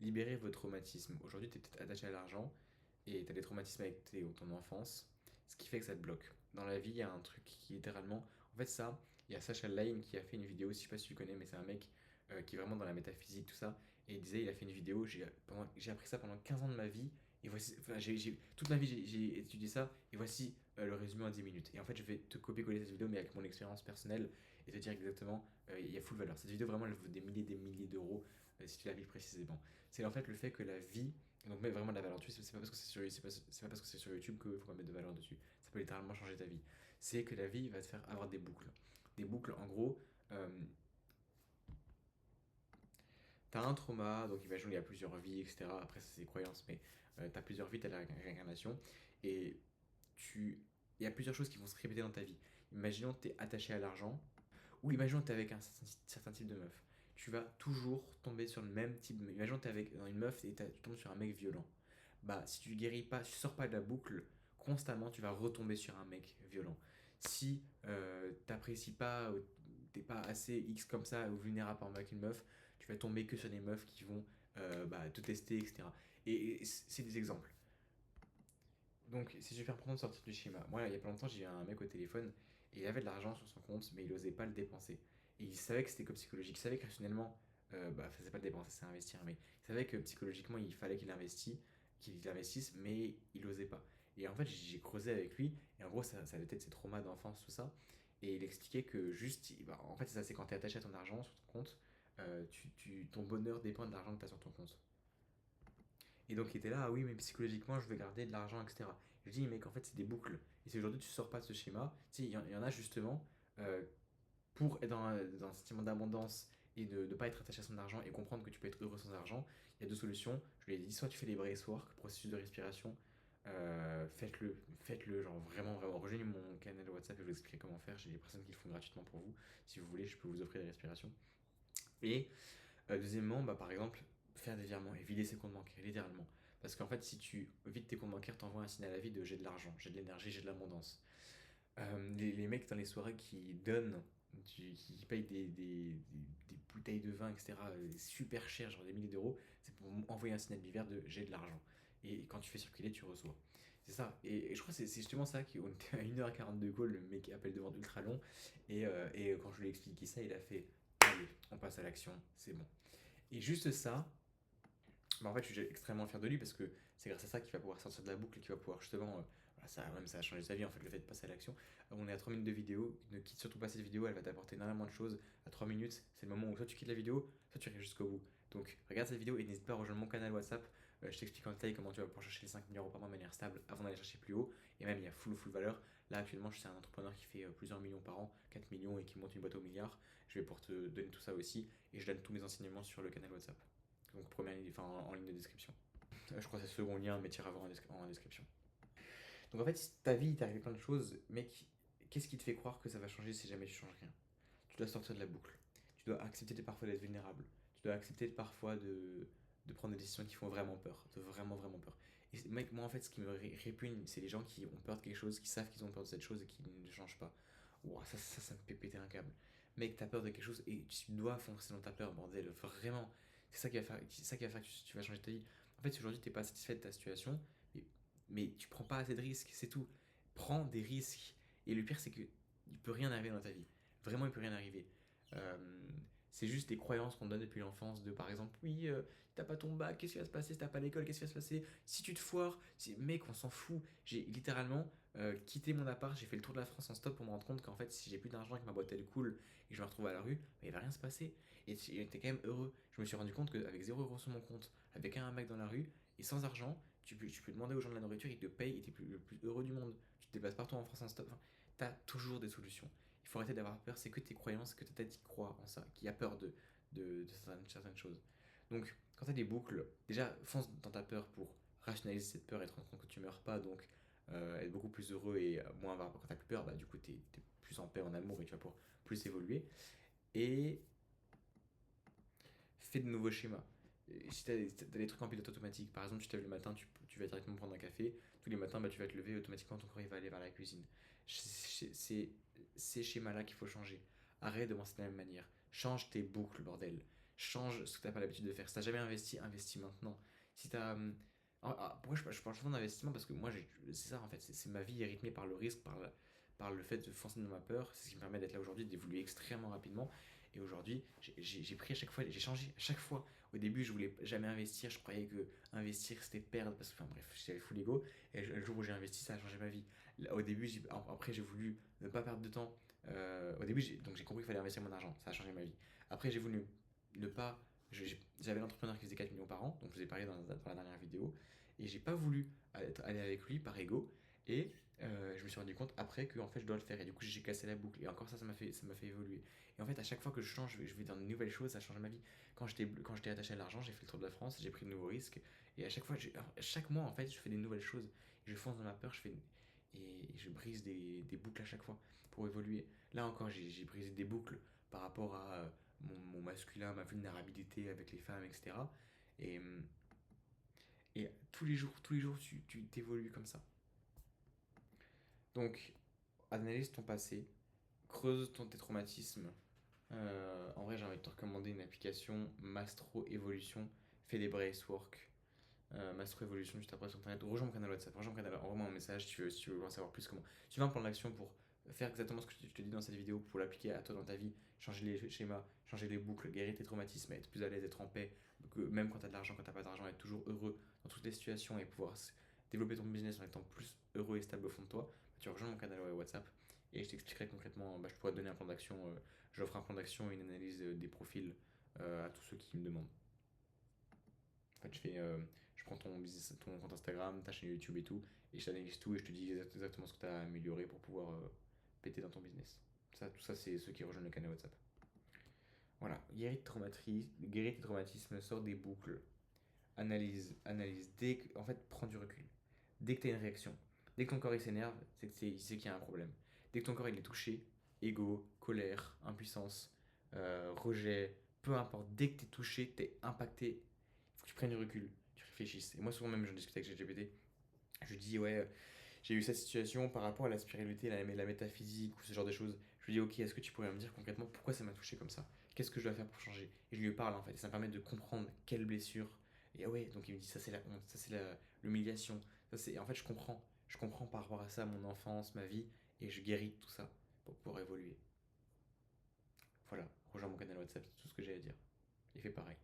libérer vos traumatismes. Aujourd'hui, tu es peut-être attaché à l'argent et tu as des traumatismes avec ton enfance, ce qui fait que ça te bloque. Dans la vie, il y a un truc qui littéralement. En fait, ça, il y a Sacha Lane qui a fait une vidéo, je sais pas si tu connais, mais c'est un mec qui est vraiment dans la métaphysique, tout ça. Et il disait, il a fait une vidéo, j'ai appris ça pendant 15 ans de ma vie. Et voici, enfin, toute ma vie, j'ai étudié ça. Et voici le résumé en 10 minutes. Et en fait, je vais te copier-coller cette vidéo, mais avec mon expérience personnelle, et te dire exactement, il y a full valeur. Cette vidéo, vraiment, elle vaut des milliers d'euros si tu l'appliques précisément. C'est en fait le fait que la vie, donc met vraiment de la valeur dessus, c'est pas parce que c'est pas parce que c'est sur YouTube qu'il faut pas mettre de valeur dessus. Ça peut littéralement changer ta vie. C'est que la vie va te faire avoir des boucles. Des boucles, en gros, euh, t'as un trauma, donc imaginons il y a plusieurs vies, etc. Après, ça c'est des croyances, mais t'as plusieurs vies, t'as la réincarnation, et il y a plusieurs choses qui vont se répéter dans ta vie. Imaginons que t'es attaché à l'argent, ou imaginons que t'es avec un certain type de meuf. Tu vas toujours tomber sur le même type de meuf. Imaginons que t'es avec une meuf et tu tombes sur un mec violent. Bah, si tu guéris pas, si tu sors pas de la boucle, constamment, tu vas retomber sur un mec violent. Si t'apprécies pas, ou t'es pas assez X comme ça, ou vulnérable par avec une meuf, tu vas tomber que sur des meufs qui vont te tester, etc. Et c'est des exemples. Donc, si je vais faire prendre sortir du schéma, moi, il y a pas longtemps, j'ai eu un mec au téléphone et il avait de l'argent sur son compte, mais il osait pas le dépenser. Et il savait que c'était comme psychologique. Il savait que rationnellement, c'est pas le dépenser, c'est investir, mais il savait que psychologiquement, il fallait qu'il investisse, mais il osait pas. Et en fait, j'ai creusé avec lui, et en gros, ça allait être ses traumas d'enfance, tout ça. Et il expliquait que juste, en fait, c'est ça, c'est quand tu es attaché à ton argent sur ton compte, ton bonheur dépend de l'argent que tu as sur ton compte. Et donc il était là, ah oui, mais psychologiquement, je veux garder de l'argent, etc. Je lui dis, mec, en fait, c'est des boucles. Et si aujourd'hui tu sors pas de ce schéma, tu sais, il y en a justement, euh, pour être dans un sentiment d'abondance et de ne pas être attaché à son argent et comprendre que tu peux être heureux sans argent, il y a deux solutions. Je lui ai dit, soit tu fais les bracework, processus de respiration, faites-le, genre vraiment, vraiment. Rejoignez mon canal WhatsApp et je vous expliquerai comment faire. J'ai des personnes qui le font gratuitement pour vous. Si vous voulez, je peux vous offrir des respirations. Et deuxièmement, bah, par exemple, faire des virements et vider ses comptes bancaires, littéralement. Parce qu'en fait, si tu vides tes comptes bancaires, t'envoies un signal à la vie de j'ai de l'argent, j'ai de l'énergie, j'ai de l'abondance. Les mecs dans les soirées qui donnent, qui payent des bouteilles de vin, etc., super cher, genre des milliers d'euros, c'est pour envoyer un signal divers de j'ai de l'argent. Et quand tu fais circuler, tu reçois. C'est ça. Et je crois que c'est justement ça qu'on était à 1h42 call, le mec appelle de vente ultra long. Et quand je lui ai expliqué ça, il a fait allez, on passe à l'action, c'est bon. Et juste ça, bah en fait, je suis extrêmement fier de lui parce que c'est grâce à ça qu'il va pouvoir sortir de la boucle et qu'il va pouvoir justement. Voilà, ça a changé sa vie en fait, le fait de passer à l'action. On est à 3 minutes de vidéo, ne quitte surtout pas cette vidéo, elle va t'apporter énormément de choses. À 3 minutes, c'est le moment où soit tu quittes la vidéo, soit tu arrives jusqu'au bout. Donc regarde cette vidéo et n'hésite pas à rejoindre mon canal WhatsApp. Je t'explique en détail comment tu vas pouvoir chercher les 5 000 € par mois de manière stable avant d'aller chercher plus haut. Et même, il y a full valeur. Là, actuellement, je suis un entrepreneur qui fait plusieurs millions par an, 4 millions et qui monte une boîte au milliard. Je vais pouvoir te donner tout ça aussi et je donne tous mes enseignements sur le canal WhatsApp. Donc, en ligne de description. Je crois que c'est le second lien, mais tu iras voir en description. Donc en fait, si ta vie, il t'est arrivé plein de choses, mec, qu'est-ce qui te fait croire que ça va changer si jamais tu changes rien? Tu dois sortir de la boucle. Tu dois accepter parfois d'être vulnérable. Tu dois accepter parfois de prendre des décisions qui font vraiment peur. De vraiment, vraiment peur. Et mec, moi en fait, ce qui me répugne, c'est les gens qui ont peur de quelque chose, qui savent qu'ils ont peur de cette chose et qui ne changent pas. Ouah, ça me fait péter un câble. Mec, t'as peur de quelque chose et tu dois foncer dans ta peur, bordel. Vraiment. C'est ça qui va faire que tu vas changer ta vie. En fait, si aujourd'hui t'es pas satisfait de ta situation, mais, mais tu prends pas assez de risques, c'est tout. Prends des risques. Et le pire, c'est que il peut rien arriver dans ta vie. Vraiment, il peut rien arriver. Euh, c'est juste des croyances qu'on donne depuis l'enfance de par exemple, oui, t'as pas ton bac, qu'est-ce qui va se passer si t'as pas l'école, qu'est-ce qui va se passer si tu te foires, mec, on s'en fout. J'ai littéralement quitté mon appart, j'ai fait le tour de la France en stop pour me rendre compte qu'en fait, si j'ai plus d'argent et que ma boîte elle coule et que je me retrouve à la rue, bah, il va rien se passer. Et t'es quand même heureux. Je me suis rendu compte qu'avec 0 € sur mon compte, avec un mec dans la rue et sans argent, tu peux demander aux gens de la nourriture, ils te payent et t'es le plus heureux du monde. Tu te déplaces partout en France en stop. Enfin, t'as toujours des solutions. Il faut arrêter d'avoir peur, c'est que tes croyances, que ta tête y croit en ça, qui a peur de certaines choses. Donc, quand tu as des boucles, déjà, fonce dans ta peur pour rationaliser cette peur et te rendre compte que tu meurs pas, donc être beaucoup plus heureux et moins avoir. Quand tu plus peur, bah, du coup, tu es plus en paix, en amour et tu vas pouvoir plus évoluer. Et fais de nouveaux schémas. Si tu as des trucs en pilote automatique, par exemple, tu te lèves le matin, tu vas directement prendre un café, tous les matins, bah, tu vas te lever automatiquement, ton corps il va aller vers la cuisine. C'est ces schémas-là qu'il faut changer. Arrête de penser de la même manière. Change tes boucles, bordel. change ce que tu n'as pas l'habitude de faire. Si tu n'as jamais investi, investis maintenant. Si tu as. Pourquoi je parle souvent d'investissement? Parce que moi, c'est ça en fait, c'est ma vie est rythmée par le risque, par le fait de foncer dans ma peur. C'est ce qui me permet d'être là aujourd'hui, d'évoluer extrêmement rapidement. Et aujourd'hui, j'ai pris à chaque fois, j'ai changé à chaque fois. Au début, je voulais jamais investir, je croyais que investir c'était perdre, parce que, enfin bref, j'avais full ego. Et le jour où j'ai investi, ça a changé ma vie. Là, au début, après, j'ai voulu ne pas perdre de temps. Au début, donc j'ai compris qu'il fallait investir mon argent, ça a changé ma vie. Après, j'ai voulu ne pas. J'avais l'entrepreneur qui faisait 4 millions par an, donc je vous ai parlé dans la dernière vidéo, et j'ai pas voulu aller avec lui par ego, et je me suis rendu compte après que en fait je dois le faire, et du coup j'ai cassé la boucle, et encore ça m'a fait évoluer. Et en fait, à chaque fois que je change, je vais dans de nouvelles choses, ça change ma vie. Quand j'étais attaché à l'argent, j'ai fait le tour de la France, j'ai pris de nouveaux risques, et à chaque fois, chaque mois en fait, je fais des nouvelles choses, je fonce dans ma peur, et je brise des boucles à chaque fois pour évoluer. Là encore, j'ai brisé des boucles par rapport à mon masculin, ma vulnérabilité avec les femmes, etc. Et, et tous les jours, tu t'évolues comme ça. Donc, analyse ton passé, creuse tes traumatismes. En vrai, j'ai envie de te recommander une application Mastro Evolution. Fais des bracework. Mastro Evolution juste après sur internet. Rejoins mon canal WhatsApp. Rejoins mon canal. Envoie-moi un message si tu veux en savoir plus comment. Si tu veux un plan d'action pour faire exactement ce que je te dis dans cette vidéo, pour l'appliquer à toi dans ta vie, changer les schémas, changer les boucles, guérir tes traumatismes, être plus à l'aise, être en paix, même quand tu as de l'argent, quand tu pas d'argent, être toujours heureux dans toutes les situations et pouvoir développer ton business en étant plus heureux et stable au fond de toi, tu rejoins mon canal WhatsApp et je t'expliquerai concrètement. Je pourrais te donner un plan d'action. J'offre un plan d'action et une analyse des profils à tous ceux qui me demandent. En fait, je prends ton compte Instagram, ta chaîne YouTube et tout, et je t'analyse tout et je te dis exactement ce que tu as amélioré pour pouvoir péter dans ton business. Tout ça, c'est ceux qui rejoignent le canal WhatsApp. Voilà, guéris tes traumatismes, sors des boucles, analyse. En fait, prends du recul. Dès que tu as une réaction, dès que ton corps il s'énerve, c'est qu'il y a un problème. Dès que ton corps il est touché, ego, colère, impuissance, rejet, peu importe, dès que tu es touché, tu es impacté, il faut que tu prennes du recul, tu réfléchisses. Et moi, souvent même, j'en discute avec ChatGPT, je dis, ouais, j'ai eu cette situation par rapport à la spiritualité, la métaphysique ou ce genre de choses. Je lui dis, ok, est-ce que tu pourrais me dire concrètement pourquoi ça m'a touché comme ça? Qu'est-ce que je dois faire pour changer? Et je lui parle en fait, et ça me permet de comprendre quelle blessure. Et ah ouais, donc il me dit, ça c'est la honte, ça c'est l'humiliation. En fait, je comprends par rapport à ça mon enfance, ma vie, et je guéris tout ça pour pouvoir évoluer. Voilà, rejoins mon canal WhatsApp, c'est tout ce que j'ai à dire. Et fais pareil.